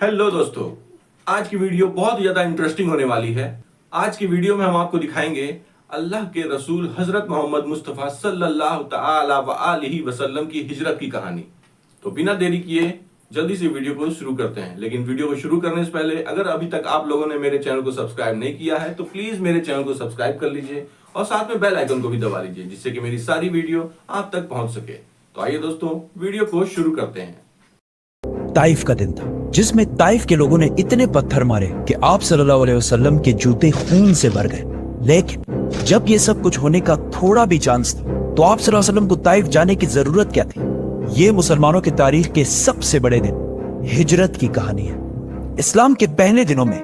Hello दोस्तों, आज की वीडियो बहुत ज़्यादा इंटरेस्टिंग होने वाली है। आज की वीडियो में हम आपको दिखाएंगे अल्लाह के रसूल हजरत मोहम्मद मुस्तफ़ा सल्लल्लाहु तआला अलैहि वसल्लम की हिजरत की कहानी। तो बिना देरी किए जल्दी से वीडियो को शुरू करते हैं। लेकिन वीडियो को शुरू करने से पहले अगर अभी तक आप लोगों ने मेरे चैनल को सब्सक्राइब नहीं किया है तो प्लीज़ मेरे चैनल को सब्सक्राइब कर लीजिए और साथ में बेल आइकन को भी दबा लीजिए, जिससे कि मेरी सारी वीडियो आप तक पहुंच सके। तो आइए दोस्तों, वीडियो को शुरू करते हैं। ताइफ का दिन था जिसमें ताइफ के लोगों ने इतने पत्थर मारे कि आप सल्लल्लाहु अलैहि वसल्लम के जूते खून से भर गए। लेकिन जब ये सब कुछ होने का थोड़ा भी चांस था तो आप सल्लल्लाहु अलैहि वसल्लम को ताइफ जाने की जरूरत क्या थी? ये मुसलमानों की तारीख के सबसे बड़े दिन हिजरत की कहानी है। इस्लाम के पहले दिनों में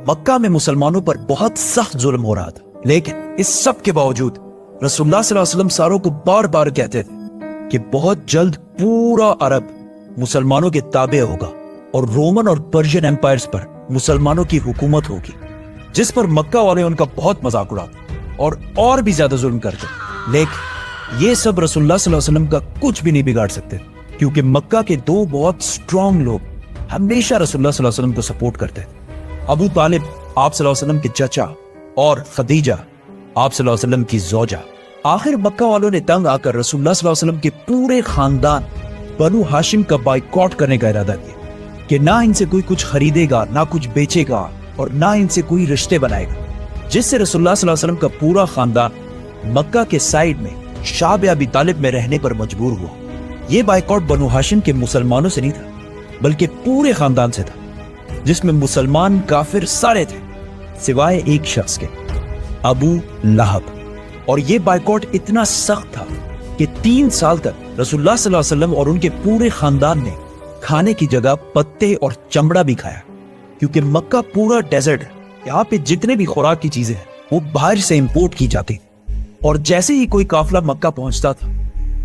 मक्का में मुसलमानों पर बहुत सख्त जुल्म हो रहा था, लेकिन इस सब के बावजूद रसूलुल्लाह सल्लल्लाहु अलैहि वसल्लम सारों को बार बार कहते थे कि बहुत जल्द पूरा अरब मुसलमानों के ताबे होगा और रोमन और पर्शियन एम्पायर्स पर मुसलमानों की हुकूमत होगी, जिस पर मक्का वाले उनका बहुत मजाक उड़ाते और भी ज्यादा जुल्म करते। लेकिन ये सब रसूलुल्लाह सल्लल्लाहु अलैहि वसल्लम का कुछ भी नहीं बिगाड़ सकते, क्योंकि मक्का के दो बहुत स्ट्रांग लोग हमेशा रसूलुल्लाह सल्लल्लाहु अलैहि वसल्लम को सपोर्ट करते थे। अबू तालिब आप सल्लल्लाहु अलैहि वसल्लम के चचा और खदीजा आप सल्लल्लाहु अलैहि वसल्लम की जोजा। आखिर मक्का वालों ने तंग आकर रसूलुल्लाह सल्लल्लाहु अलैहि वसल्लम के पूरे खानदान बनु हाशिम का बाइकॉट करने का इरादा किया कि ना इनसे कोई कुछ खरीदेगा, ना कुछ बेचेगा और ना इनसे कोई रिश्ते बनाएगा, जिससे रसूलुल्लाह सल्लल्लाहु अलैहि वसल्लम का पूरा खानदान मक्का के साइड में शाब अबी तालिब में रहने पर मजबूर हुआ। ये बाइकॉट बनु हाशिम के मुसलमानों से नहीं था, बल्कि पूरे खानदान से था, जिसमें मुसलमान काफिर सारे थे सिवाय एक शख्स के, अबू लहब। और ये बाइकॉट इतना सख्त था कि 3 साल तक रसूलुल्लाह सल्लल्लाहु अलैहि वसल्लम और उनके पूरे खानदान ने खाने की जगह पत्ते और चमड़ा भी खाया, क्योंकि मक्का पूरा डेजर्ट है। यहाँ पे जितने भी खुराक की चीजें हैं वो बाहर से इंपोर्ट की जाती। और जैसे ही कोई काफिला मक्का पहुंचता था,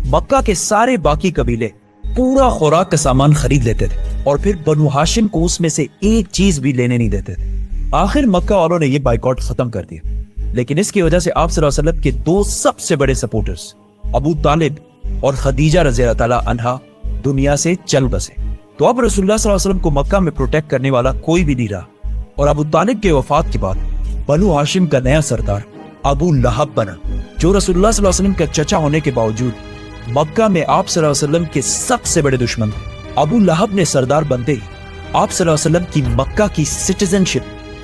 मक्का के सारे बाकी कबीले पूरा खुराक का सामान खरीद लेते थे और फिर बनु हाशिम को उसमें से एक चीज भी लेने नहीं देते थे। आखिर मक्का वालों ने यह बाइकॉट खत्म कर दिया, लेकिन इसकी वजह से आप सल्लल्लाहु अलैहि वसल्लम के 2 सबसे बड़े सपोर्टर्स अबू तालिब और खदीजा रज़ियल्लाहु ताला अन्हा दुनिया से चल बसे। तो अब रसूलुल्लाह सल्लल्लाहु अलैहि वसल्लम को मक्का में प्रोटेक्ट करने वाला कोई भी नहीं रहा। और अबू तालिब के वफात के बाद बनु हाशिम का नया सरदार अबू लहब बना, जो रसूलुल्लाह सल्लल्लाहु अलैहि वसल्लम का चचा होने के बावजूद मक्का में आप सल्लल्लाहु अलैहि वसल्लम के सबसे बड़े दुश्मन थे। अबू लहब ने सरदार बनते ही आप सल्लल्लाहु अलैहि वसल्लम की मक्का की सिटीजनशिप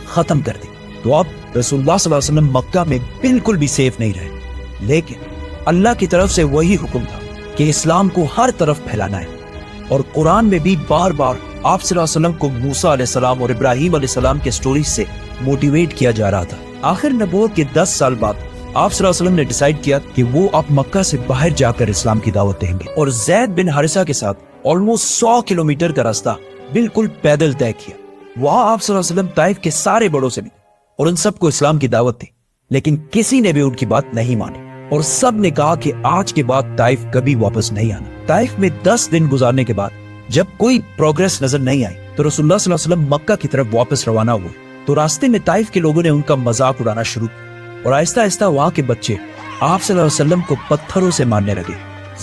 खत्म कर दी। तो अब रसूलुल्लाह सल्लल्लाहु अलैहि वसल्लम मक्का में बिल्कुल भी सेफ नहीं रहे। लेकिन अल्लाह की तरफ से वही हुक्म था कि इस्लाम को हर तरफ फैलाना है, और कुरान में भी बार बार आप सल्लल्लाहु अलैहि वसल्लम को मूसा अलैहिस्सलाम और इब्राहीम अलैहिस्सलाम के स्टोरीज से मोटिवेट किया जा रहा था। आखिर नबूवत के 10 साल बाद आप सल्लल्लाहु अलैहि वसल्लम ने डिसाइड किया कि वो अब मक्का से बाहर जाकर इस्लाम की दावत देंगे, और ज़ैद बिन हारिसा के साथ ऑलमोस्ट 100 किलोमीटर का रास्ता बिल्कुल पैदल तय किया। वहां आप सल्लल्लाहु अलैहि वसल्लम ताइफ के सारे बड़ों से मिले और उन सबको इस्लाम की दावत दी, लेकिन किसी ने भी उनकी बात नहीं मानी और सब ने कहा कि आज के बाद ताइफ कभी वापस नहीं आना। ताइफ में 10 दिन गुजारने के बाद जब कोई प्रोग्रेस नजर नहीं आई तो रसूलुल्लाह सल्लल्लाहु अलैहि वसल्लम मक्का की तरफ वापस रवाना हुए। तो रास्ते में ताइफ के लोगों ने उनका मजाक उड़ाना शुरू किया और आहिस्ता आहिस्ता वहां के बच्चे आप सल्लल्लाहु अलैहि वसल्लम को पत्थरों से मारने लगे।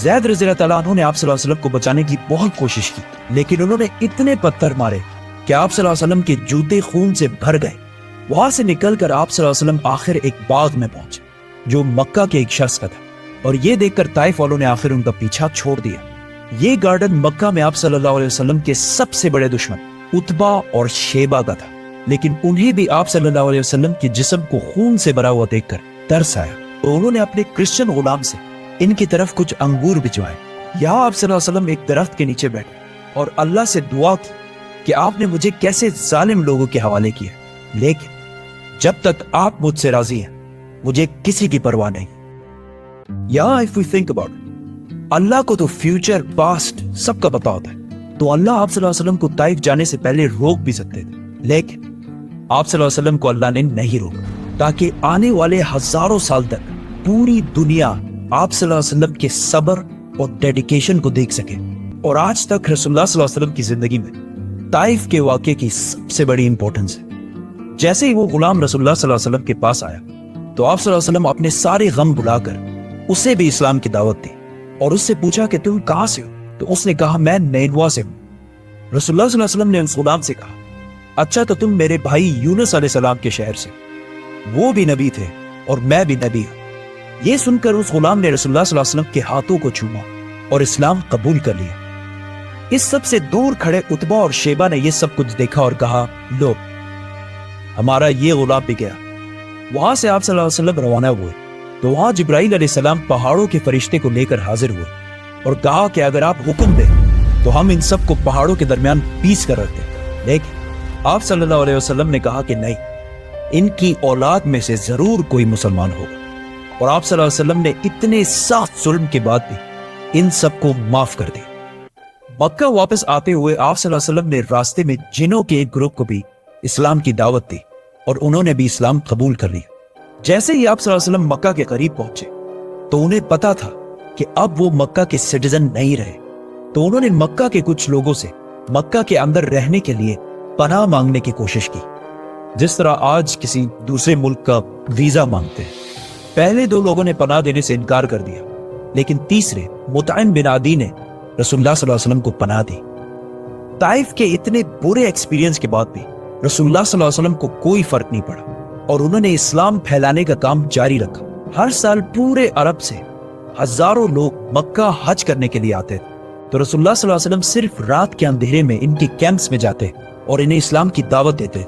ज़ैद रज़ियल्लाहु ताला अन्हु ने आप सल्लल्लाहु अलैहि वसल्लम को बचाने की बहुत कोशिश की, लेकिन उन्होंने इतने पत्थर मारे कि आप सल्लल्लाहु अलैहि वसल्लम के जूते खून से भर गए। वहां से निकलकर आप सल्लल्लाहु अलैहि वसल्लम आखिर एक बाग में पहुंचे जो मक्का के एक शख्स का था, और ये देखकर ताइफ वालों ने आखिर उनका पीछा छोड़ दिया। ये गार्डन मक्का में आप सल्लल्लाहु अलैहि वसल्लम के सबसे बड़े दुश्मन उतबा और शेबा का था, लेकिन उन्हें भी आप सल्लल्लाहु अलैहि वसल्लम के जिस्म को खून से भरा हुआ देखकर तरस आया, तो उन्होंने अपने क्रिश्चियन गुलाम से इनकी तरफ कुछ अंगूर भिजवाए। यहाँ आप सल्लल्लाहु अलैहि वसल्लम एक दरख्त के नीचे बैठे और अल्लाह से दुआ की कि आपने मुझे कैसे जालिम लोगों के हवाले किया, लेकिन जब तक आप मुझसे राजी हैं मुझे किसी की परवाह नहीं। या इफ वी थिंक अबाउट, अल्लाह को तो फ्यूचर पास्ट सबका पता होता है, तो अल्लाह आप सल्लल्लाहु अलैहि वसल्लम को ताइफ जाने से पहले रोक भी सकते थे, लेकिन आप सल्लल्लाहु अलैहि वसल्लम को अल्लाह ने नहीं रोका, ताकि आने वाले हजारों साल तक पूरी दुनिया आप सल्लल्लाहु अलैहि वसल्लम के सब्र और डेडिकेशन को देख सके। और आज तक रसूलुल्लाह सल्लल्लाहु अलैहि वसल्लम की जिंदगी में ताइफ के वाक़े की सबसे बड़ी इंपॉर्टेंस है। जैसे ही वो गुलाम रसूलुल्लाह सल्लल्लाहु अलैहि वसल्लम के पास आया तो आप सल्लल्लाहु अलैहि वसल्लम अपने सारे गम भुलाकर उसे भी इस्लाम की दावत दी और उससे पूछा कि तुम कहां से हो? तो उसने कहा मैं नैनवा से हूं। रसूलुल्लाह सल्लल्लाहु अलैहि वसल्लम ने उस गुलाम से कहा अच्छा तो तुम मेरे भाई यूनुस अलैहिस्सलाम के शहर से, वो भी नबी थे और मैं भी नबी हूं। ये सुनकर उस गुलाम ने रसूलुल्लाह सल्लल्लाहु अलैहि वसल्लम के हाथों को चूमा और इस्लाम कबूल कर लिया। इस सब से दूर खड़े उतबा और शेबा ने यह सब कुछ देखा और कहा, लो हमारा ये गुलाम भी गया। वहां से आप सल्लल्लाहु अलैहि वसल्लम रवाना हुए तो वहां जिब्राइल अलैहिस्सलाम पहाड़ों के फरिश्ते को लेकर हाजिर हुए और कहा कि अगर आप हुक्म दें तो हम इन सब को पहाड़ों के दरमियान पीस कर रख दें। लेकिन आप सल्लल्लाहु अलैहि वसल्लम ने कहा कि नहीं, इनकी औलाद में से जरूर कोई मुसलमान होगा। और आप सल्लल्लाहु अलैहि वसल्लम ने इतने सख्त जुल्म के बाद भी इन सबको माफ कर दिया। मक्का वापस आते हुए आप सल्लल्लाहु अलैहि वसल्लम ने रास्ते में जिनों के एक ग्रुप को भी इस्लाम की दावत दी और उन्होंने भी इस्लाम कबूल कर लिया। जैसे ही आप सल्लल्लाहु अलैहि वसल्लम मक्का के करीब पहुंचे तो उन्हें पता था कि अब वो मक्का के सिटीजन नहीं रहे, तो उन्होंने मक्का के कुछ लोगों से मक्का के अंदर रहने के लिए पनाह मांगने की कोशिश की, जिस तरह आज किसी दूसरे मुल्क का वीजा मांगते हैं। पहले दो लोगों ने पनाह देने से इनकार कर दिया, लेकिन तीसरे मुतइम बिन आदी ने रसूलुल्लाह सल्लल्लाहु अलैहि वसल्लम को पनाह दी। ताइफ के इतने बुरे एक्सपीरियंस के बाद भी रसूलुल्लाह सल्लल्लाहु अलैहि वसल्लम को कोई फर्क नहीं पड़ा और उन्होंने इस्लाम फैलाने का काम जारी रखा। हर साल पूरे अरब से हजारों लोग मक्का हज करने के लिए आते थे, तो रसूलुल्लाह सल्लल्लाहु अलैहि वसल्लम सिर्फ रात के अंधेरे में इनके कैंप्स में जाते और इन्हें इस्लाम की दावत देते।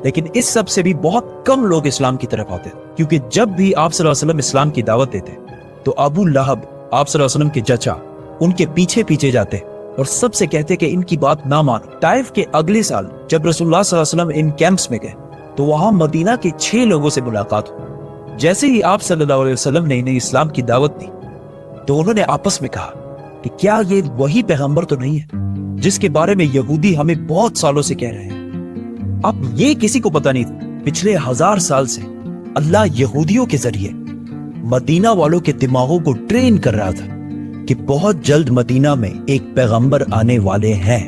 लेकिन इस सब से भी बहुत कम लोग इस्लाम की तरफ आते, क्योंकि जब भी आप सल्लल्लाहु अलैहि वसल्लम इस्लाम की दावत देते तो अबू लहब आप सल्लल्लाहु अलैहि वसल्लम के चचा उनके पीछे पीछे जाते और सबसे कहते कि इनकी बात ना मानो। ताइफ के अगले साल जब रसूलुल्लाह सल्लल्लाहु अलैहि वसल्लम इन कैंप्स में गए तो वहां मदीना के 6 लोगों से मुलाकात हुई। जैसे ही आप सल्लल्लाहु अलैहि वसल्लम ने इन्हें इस्लाम की दावत दी तो उन्होंने आपस में कहा कि क्या ये वही पैगंबर तो नहीं है जिसके बारे में यहूदी हमें बहुत सालों से कह रहे हैं। अब ये किसी को पता नहीं था, पिछले 1000 साल से अल्लाह यहूदियों के जरिए मदीना वालों के दिमागों को ट्रेन कर रहा था कि बहुत जल्द मदीना में एक पैगंबर आने वाले हैं।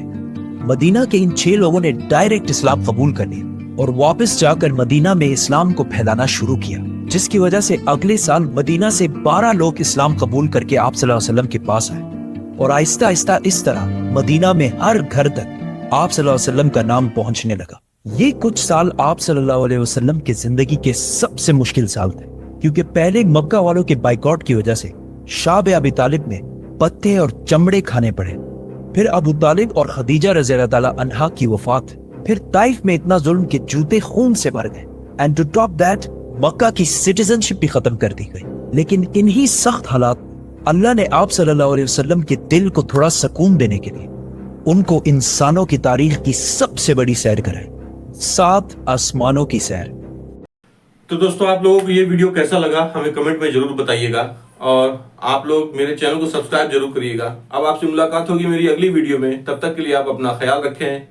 मदीना के इन 6 लोगों ने डायरेक्ट इस्लाम कबूल कर लिया और वापस जाकर मदीना में इस्लाम को फैलाना शुरू किया, जिसकी वजह से अगले साल मदीना से 12 लोग इस्लाम कबूल करके आप सल्लल्लाहु अलैहि वसल्लम के पास आए और आहिस्ता आहिस्ता इस तरह मदीना में हर घर तक आप सल्लल्लाहु अलैहि वसल्लम का नाम पहुंचने लगा। ये कुछ साल आप सल्लल्लाहु अलैहि वसल्लम की जिंदगी के सबसे मुश्किल साल थे, क्योंकि पहले मक्का वालों के बाइकआउट की वजह से शाब अबी तालिब में पत्ते और चमड़े खाने पड़े, फिर अबू तालिब और खदीजा रज़ियल्लाहु ताला अन्हा की वफात, फिर ताइफ में इतना जुल्म के जूते खून से भर गए, एंड टू टॉप दैट मक्का की सिटीजनशिप भी खत्म कर दी गई। लेकिन इन्हीं सख्त हालात अल्लाह ने आप सल्लल्लाहु अलैहि वसल्लम के दिल को थोड़ा सुकून देने के लिए उनको इंसानों की तारीख की सबसे बड़ी सैर कराई, 7 आसमानों की सैर। तो दोस्तों, आप लोगों को ये वीडियो कैसा लगा हमें कमेंट में जरूर बताइएगा और आप लोग मेरे चैनल को सब्सक्राइब जरूर करिएगा। अब आपसे मुलाकात होगी मेरी अगली वीडियो में, तब तक के लिए आप अपना ख्याल रखें।